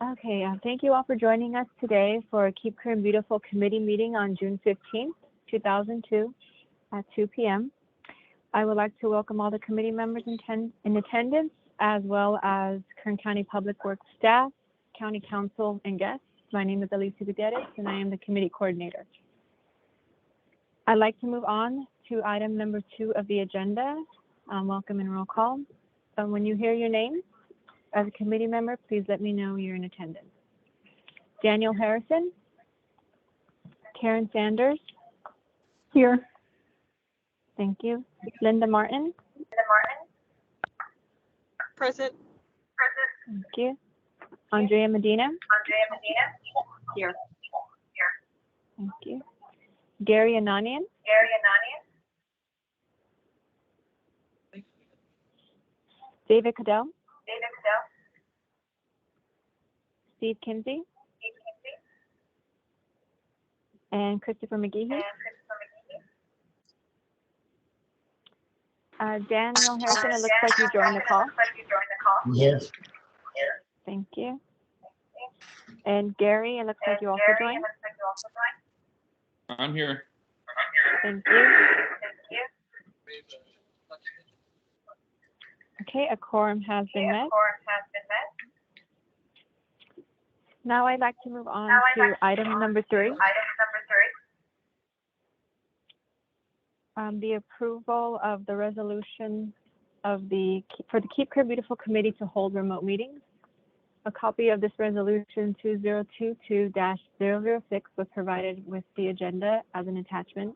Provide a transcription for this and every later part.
Okay, thank you all for joining us today for Keep Kern Beautiful Committee meeting on June 15th, 2002 at 2 p.m. I would like to welcome all the committee members in attendance, as well as Kern County Public Works staff, County Council, and guests. My name is Alicia Gutierrez, and I am the committee coordinator. I'd like to move on to item number 2 of the agenda, welcome and roll call. When you hear your name as a committee member, please let me know you're in attendance. Daniel Harrison, Karen Sanders. Here. Thank you. Linda Martin. Present. Thank you. Andrea Medina. Here. Thank you. Gary Ananian. David Cadell. Steve Kinsey. And Christopher McGehee. Daniel Harrison, it looks like you joined the call. Yes. Thank you. And Gary, it looks like you also joined. I'm here. Thank you. Okay, a quorum has been met. Now I'd like to move on to item number 3. The approval of the resolution of for the Keep Kern Beautiful Committee to hold remote meetings. A copy of this resolution 2022-006 was provided with the agenda as an attachment.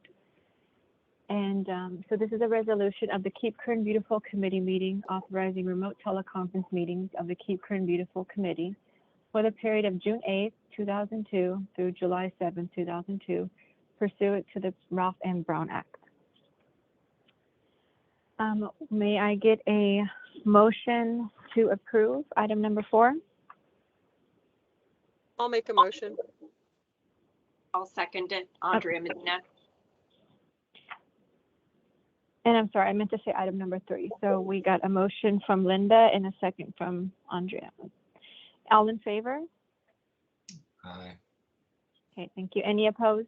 And so this is a resolution of the Keep Kern Beautiful Committee meeting authorizing remote teleconference meetings of the Keep Kern Beautiful Committee for the period of June 8th, 2002 through July 7th, 2002, pursuant to the Ralph M. Brown Act. May I get a motion to approve item number 4? I'll make a motion. I'll second it. Andrea Medina. And I'm sorry, I meant to say item number 3. So we got a motion from Linda and a second from Andrea. All in favor? Aye. Okay, thank you. Any opposed?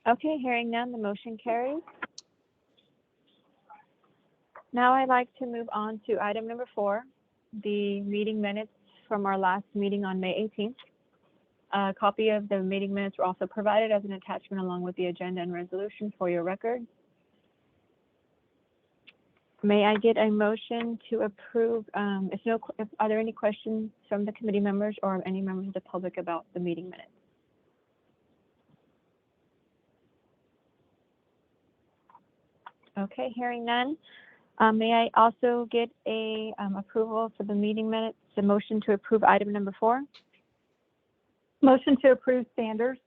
Okay, hearing none, the motion carries. Now I'd like to move on to item number 4, the meeting minutes from our last meeting on May 18th. A copy of the meeting minutes were also provided as an attachment along with the agenda and resolution for your record. May I get a motion to approve? Are there any questions from the committee members or any members of the public about the meeting minutes? Okay, hearing none. May I also get a approval for the meeting minutes, the motion to approve item number 4? Motion to approve Sanders.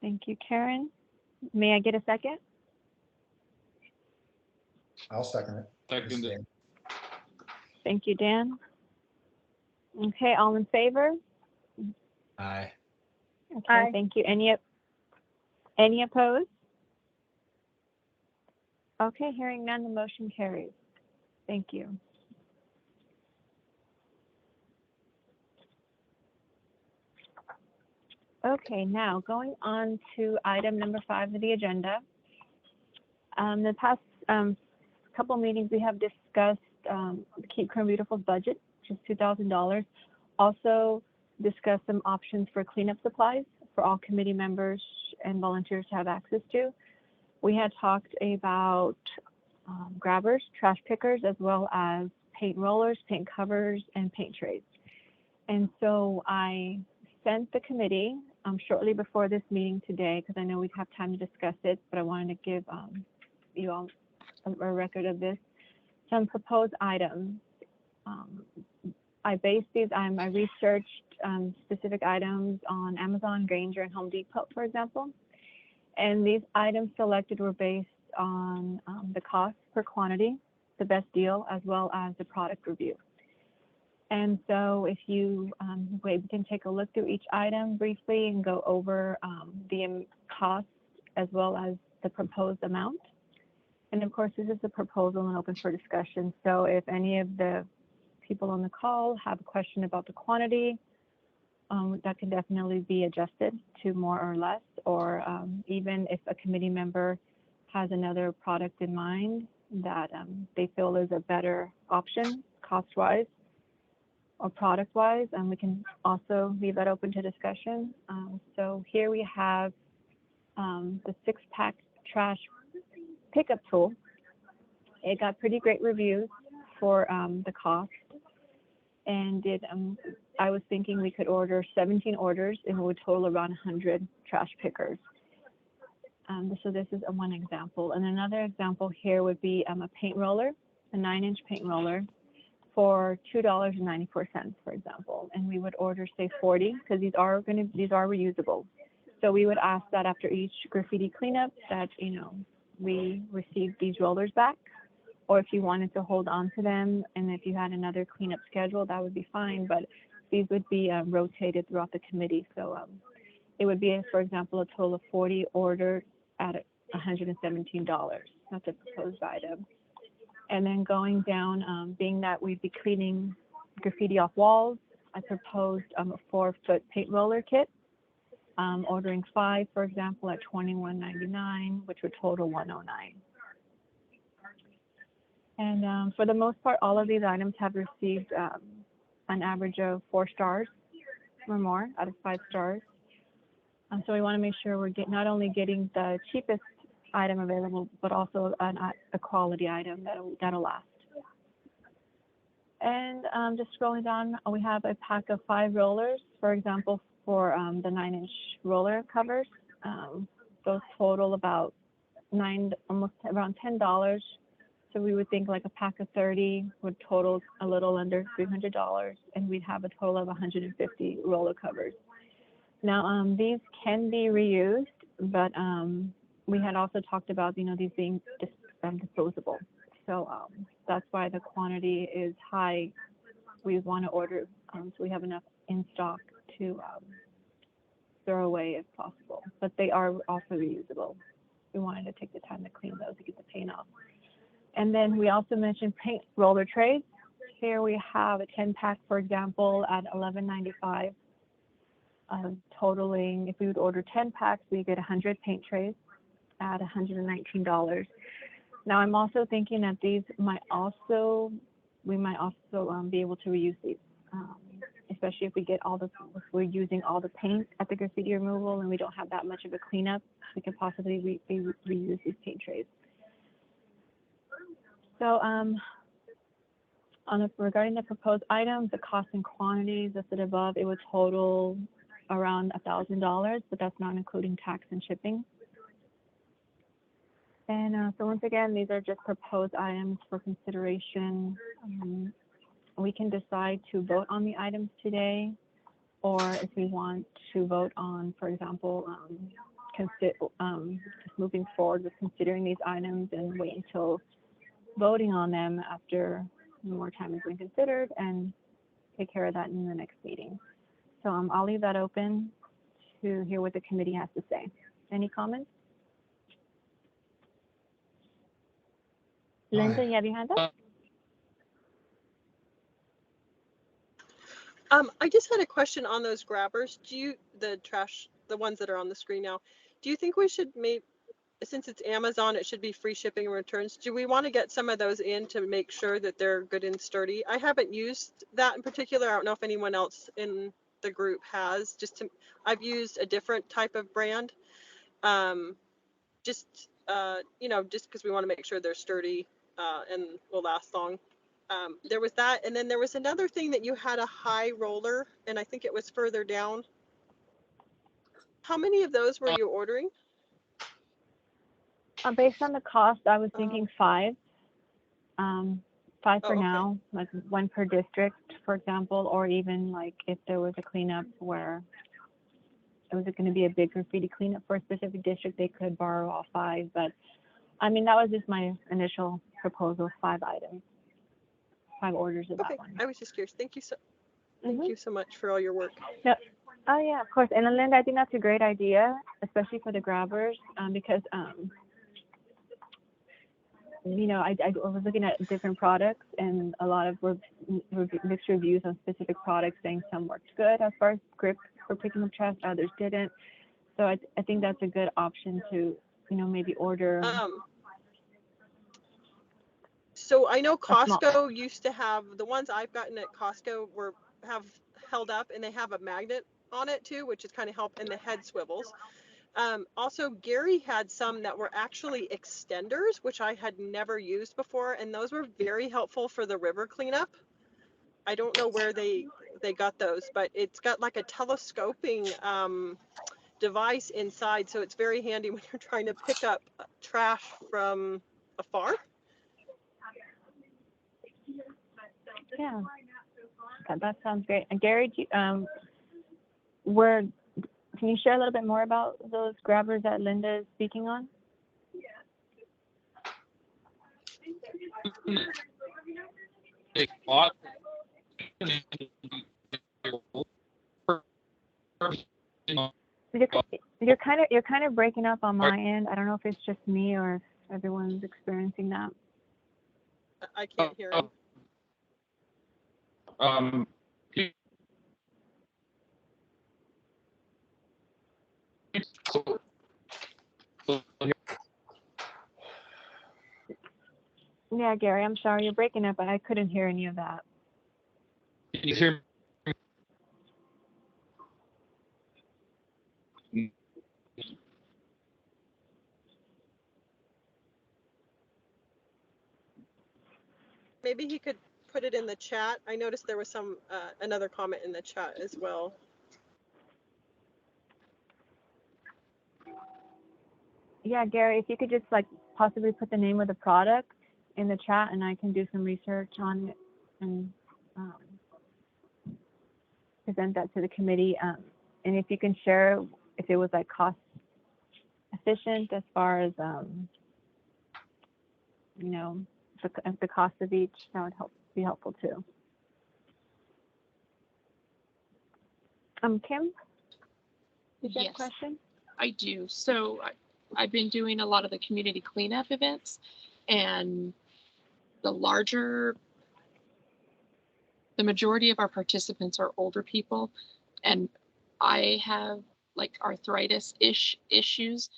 Thank you, Karen. May I get a second? I'll second it. Second it. Thank you, Dan. Okay, all in favor? Aye. Okay, Aye. thank you. Any opposed? Okay, hearing none, the motion carries. Thank you. Okay, now going on to item number 5 of the agenda. The past couple meetings we have discussed Keep Kern Beautiful's budget, which is $2,000. Also discussed some options for cleanup supplies for all committee members and volunteers to have access to. We had talked about grabbers, trash pickers, as well as paint rollers, paint covers, and paint trays. And so I sent the committee shortly before this meeting today, because I know we'd have time to discuss it, but I wanted to give you all a record of this, some proposed items. I based these, I researched specific items on Amazon, Grainger, and Home Depot, for example. And these items selected were based on the cost per quantity, the best deal, as well as the product review. And so if you, we can take a look through each item briefly and go over the cost as well as the proposed amount. And of course, this is a proposal and open for discussion. So if any of the people on the call have a question about the quantity, that can definitely be adjusted to more or less, or even if a committee member has another product in mind that they feel is a better option cost-wise or product-wise, and we can also leave that open to discussion. So here we have the 6-pack trash pickup tool. It got pretty great reviews for the cost, and I was thinking we could order 17 orders and it would total around 100 trash pickers. So this is one example. And another example here would be a paint roller, a 9-inch paint roller for $2.94, for example. And we would order, say, 40, because these are reusable. So we would ask that after each graffiti cleanup that, we receive these rollers back, or if you wanted to hold on to them, and if you had another cleanup schedule, that would be fine. But these would be rotated throughout the committee. So it would be, for example, a total of 40 ordered at $117. That's a proposed item. And then going down, being that we'd be cleaning graffiti off walls, I proposed a 4-foot paint roller kit, ordering 5, for example, at $21.99, which would total $109. And for the most part, all of these items have received an average of 4 stars or more out of 5 stars. So we want to make sure we're not only getting the cheapest item available, but also a quality item that'll last. And just scrolling down, we have a pack of 5 rollers, for example, for the 9-inch roller covers. Those total about almost around $10. So we would think like a pack of 30 would total a little under $300, and we'd have a total of 150 roller covers. Now, these can be reused, but we had also talked about, these being disposable. So that's why the quantity is high. We want to order so we have enough in stock to throw away if possible. But they are also reusable. We wanted to take the time to clean those to get the paint off. And then we also mentioned paint roller trays. Here we have a 10-pack, for example, at $11.95. Totaling, if we would order 10 packs, we get 100 paint trays at $119. Now, I'm also thinking that we might also be able to reuse these, especially if if we're using all the paint at the graffiti removal and we don't have that much of a cleanup, we could possibly reuse these paint trays. So regarding the proposed items, the cost and quantities listed above, it would total around $1,000, but that's not including tax and shipping. And so once again, these are just proposed items for consideration. We can decide to vote on the items today, or if we want to vote on, for example, just moving forward with considering these items and wait until voting on them after more time has been considered and take care of that in the next meeting. So I'll leave that open to hear what the committee has to say. Any comments? Linda, you have your hand up? I just had a question on those grabbers. The ones that are on the screen now, do you think we should since it's Amazon, it should be free shipping and returns. Do we want to get some of those in to make sure that they're good and sturdy? I haven't used that in particular. I don't know if anyone else in the group has. I've used a different type of brand, just because we want to make sure they're sturdy and will last long. There was that, and then there was another thing that you had a high roller, and I think it was further down. How many of those were you ordering? Based on the cost, I was thinking 5. 5 for now, like 1 per district, for example, or even like if there was a cleanup where it was going to be a big graffiti cleanup for a specific district, they could borrow all 5. But I mean, that was just my initial proposal, 5 items, 5 orders of that one. I was just curious. Thank you so much for all your work. Yep. Oh yeah, of course. And Linda, I think that's a great idea, especially for the grabbers, because I was looking at different products, and a lot of mixed reviews on specific products, saying some worked good as far as grip for picking up trash, others didn't. So I think that's a good option to, maybe order. So I know small- Costco used to have, the ones I've gotten at Costco have held up, and they have a magnet on it too, which is kind of help, and the head swivels. Also, Gary had some that were actually extenders, which I had never used before, and those were very helpful for the river cleanup. I don't know where they got those, but it's got like a telescoping device inside, so it's very handy when you're trying to pick up trash from afar. Yeah, that sounds great. And Gary, can you share a little bit more about those grabbers that Linda is speaking on? You're kind of breaking up on my end. I don't know if it's just me or if everyone's experiencing that. I can't hear him. Yeah, Gary, I'm sorry, you're breaking up, but I couldn't hear any of that. Can you hear me? Maybe he could put it in the chat. I noticed there was some another comment in the chat as well. Yeah, Gary, if you could just possibly put the name of the product in the chat, and I can do some research on it and present that to the committee. And if you can share if it was cost efficient as far as the cost of each, that would be helpful too. Kim, did you have a question? I do. So I've been doing a lot of the community cleanup events, and the majority of our participants are older people, and I have arthritis issues.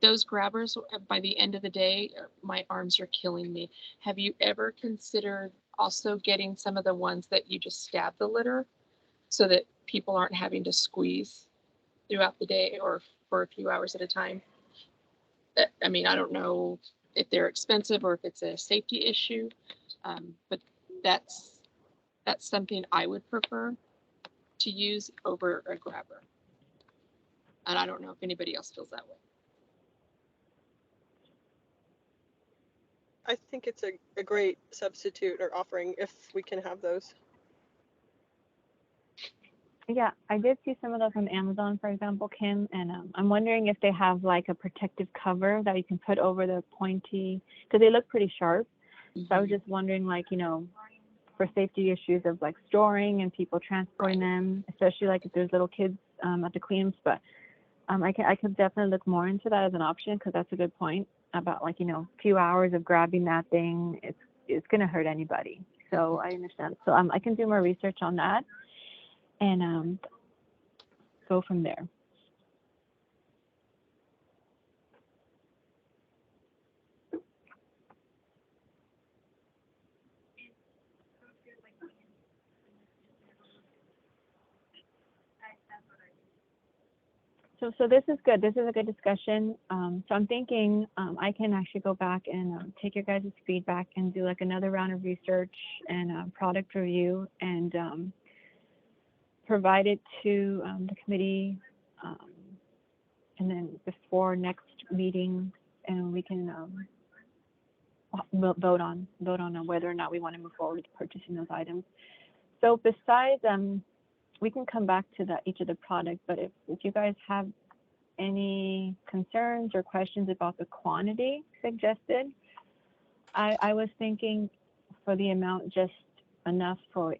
Those grabbers, by the end of the day, my arms are killing me. Have you ever considered also getting some of the ones that you just stab the litter so that people aren't having to squeeze throughout the day or for a few hours at a time? I mean, I don't know if they're expensive or if it's a safety issue, but that's something I would prefer to use over a grabber. And I don't know if anybody else feels that way. I think it's a great substitute or offering if we can have those. Yeah, I did see some of those on Amazon, for example, Kim, and I'm wondering if they have a protective cover that you can put over the pointy, because they look pretty sharp. Mm-hmm. So I was just wondering, for safety issues of storing and people transporting them, especially if there's little kids at the cleanups. But I could definitely look more into that as an option, because that's a good point about a few hours of grabbing that thing. It's gonna hurt anybody. So I understand. So I can do more research on that and go from there. So this is good. This is a good discussion. So I'm thinking I can actually go back and take your guys' feedback and do another round of research and product review and provide it to the committee, and then before next meeting, and we can vote on whether or not we want to move forward with purchasing those items. So besides, we can come back to each of the products, but if you guys have any concerns or questions about the quantity suggested, I was thinking for the amount, just enough for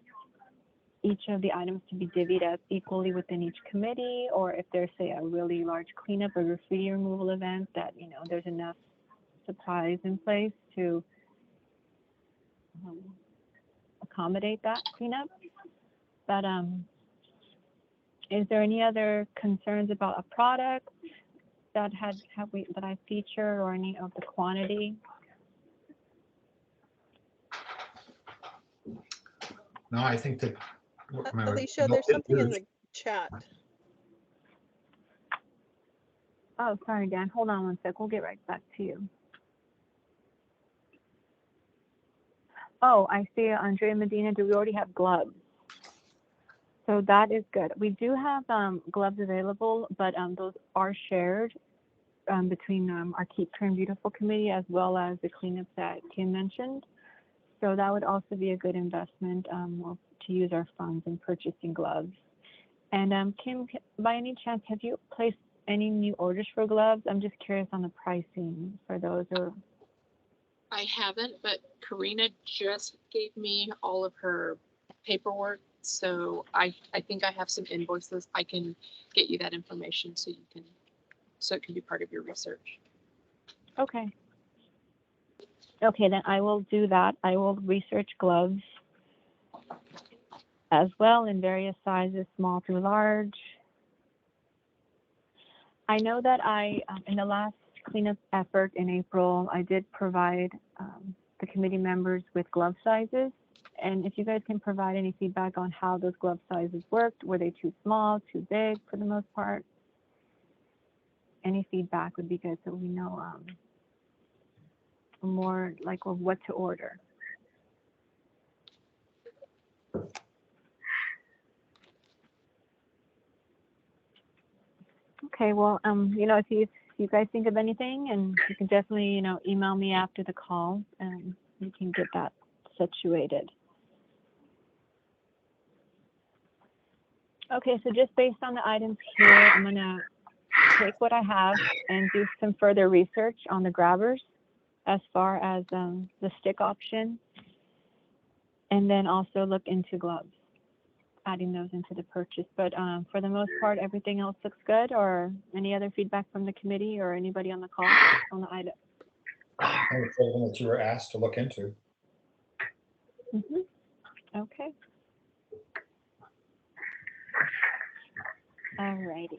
each of the items to be divvied up equally within each committee, or if there's, say, a really large cleanup or graffiti removal event, that there's enough supplies in place to accommodate that cleanup. But is there any other concerns about a product that that I featured, or any of the quantity? No, I think that. Alicia, there's something in the chat. Oh, sorry, Dan. Hold on one sec. We'll get right back to you. Oh, I see, Andrea Medina. Do we already have gloves? So that is good. We do have gloves available, but those are shared between our Keep Kern Beautiful committee as well as the cleanup that Kim mentioned. So that would also be a good investment to use our funds in purchasing gloves. And Kim, by any chance, have you placed any new orders for gloves? I'm just curious on the pricing for those. Or I haven't, but Karina just gave me all of her paperwork. So I think I have some invoices. I can get you that information so it can be part of your research. okay. Okay, then I will do that. I will research gloves as well in various sizes, small through large. I know that in the last cleanup effort in April, I did provide the committee members with glove sizes. And if you guys can provide any feedback on how those glove sizes worked, were they too small, too big for the most part? Any feedback would be good so we know more like of what to order. Okay, well, if you guys think of anything, and you can definitely, email me after the call, and we can get that situated. Okay, so just based on the items here, I'm gonna take what I have and do some further research on the grabbers as far as the stick option, and then also look into gloves, adding those into the purchase. But for the most part, everything else looks good. Or any other feedback from the committee or anybody on the call on the item? I think it's something that you were asked to look into. Okay. All righty.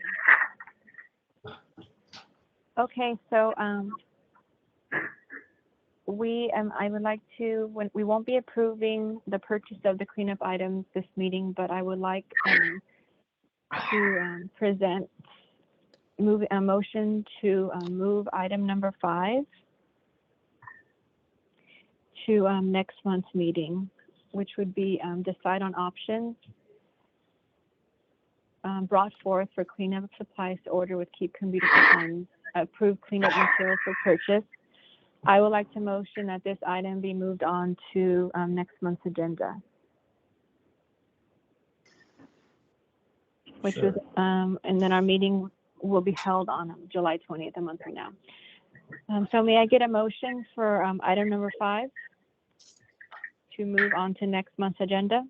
Okay, so I would like to, we won't be approving the purchase of the cleanup items this meeting, but I would like to present a motion to move item number 5 to next month's meeting, which would be decide on options brought forth for cleanup supplies to order with Keep Kern Beautiful funds, approved cleanup materials for purchase. I would like to motion that this item be moved on to next month's agenda, which Sure. is, and then our meeting will be held on July 20th, a month from now. So may I get a motion for item number 5 to move on to next month's agenda?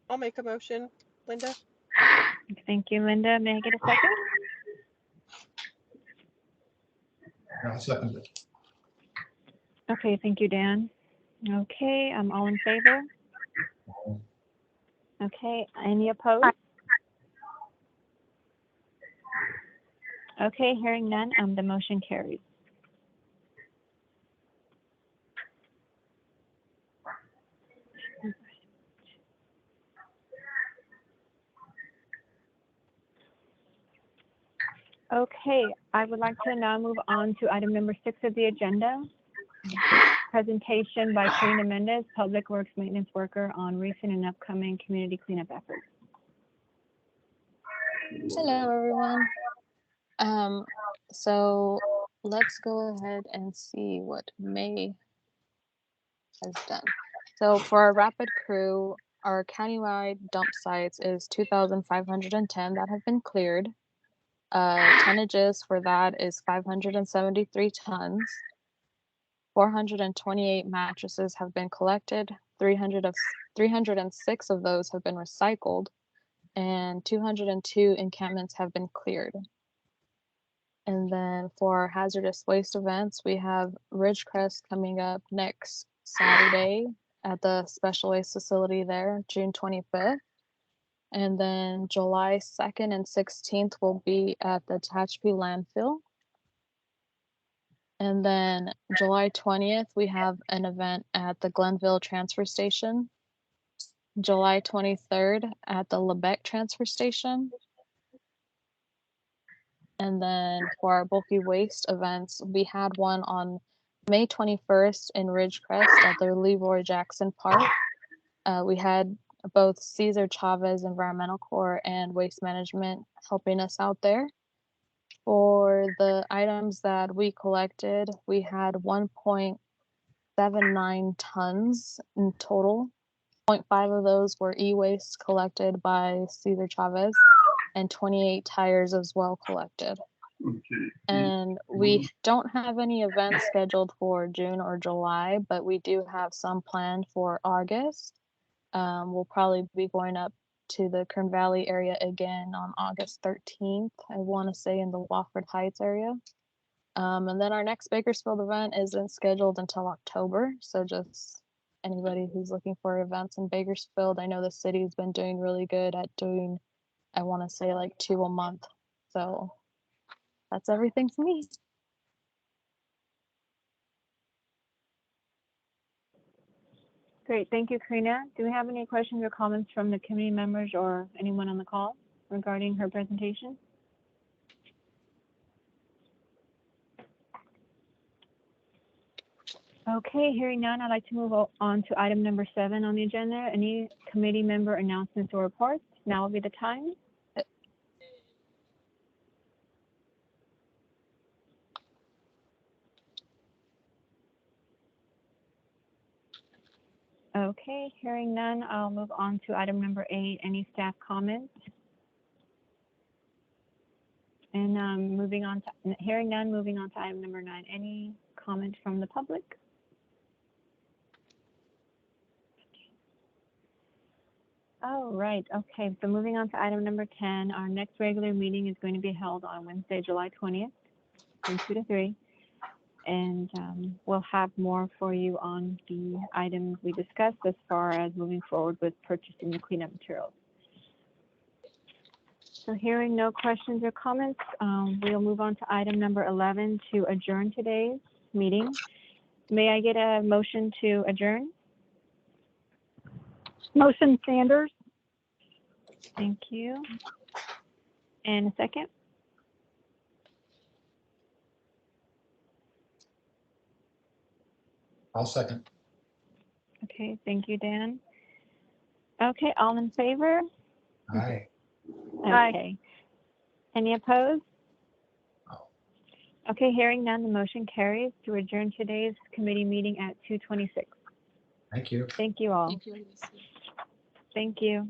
I'll make a motion, Linda. Thank you, Linda. May I get a second? I'll second it. Okay, thank you, Dan. Okay, all in favor? Okay, any opposed? Okay, hearing none, the motion carries. Okay, I would like to now move on to item number 6 of the agenda. Presentation by Karina Mendez, Public Works Maintenance Worker, on recent and upcoming community cleanup efforts. Hello, everyone. So let's go ahead and see what May has done. So for our rapid crew, our countywide dump sites is 2,510 that have been cleared. Tonnages for that is 573 tons. 428 mattresses have been collected. 306 of those have been recycled, and 202 encampments have been cleared. And then for hazardous waste events, we have Ridgecrest coming up next Saturday at the special waste facility there, June 25th. And then July 2nd and 16th will be at the Tehachapi landfill. And then July 20th, we have an event at the Glenville transfer station. July 23rd at the Lebec transfer station. And then for our bulky waste events, we had one on May 21st in Ridgecrest at the Leroy Jackson Park. We had both Cesar Chavez Environmental Corps and Waste Management helping us out there. For the items that we collected, we had 1.79 tons in total. 0.5 of those were e-waste collected by Cesar Chavez, and 28 tires as well collected. And we don't have any events scheduled for June or July, but we do have some planned for August. We'll probably be going up to the Kern Valley area again on August 13th. I want to say in the Wofford Heights area. And then our next Bakersfield event isn't scheduled until October. So just anybody who's looking for events in Bakersfield, I know the city's been doing really good at doing, I want to say like 2 a month. So that's everything for me. Great, thank you, Karina. Do we have any questions or comments from the committee members or anyone on the call regarding her presentation? Okay, hearing none, I'd like to move on to item number 7 on the agenda. Any committee member announcements or reports? Now will be the time. Okay, hearing none, I'll move on to item number 8. Any staff comments? And hearing none, moving on to item number 9. Any comments from the public? Oh, right. Okay, so moving on to item number 10, our next regular meeting is going to be held on Wednesday, July 20th, from 2 to 3. And we'll have more for you on the items we discussed as far as moving forward with purchasing the cleanup materials. So hearing no questions or comments, we'll move on to item number 11 to adjourn today's meeting. May I get a motion to adjourn? Motion Sanders. Thank you. And a second? I'll second. Okay, thank you, Dan. Okay, all in favor? Aye. Okay. Any opposed? No. Okay, hearing none, the motion carries to adjourn today's committee meeting at 2:26. Thank you. Thank you all. Thank you, Alicia. Thank you.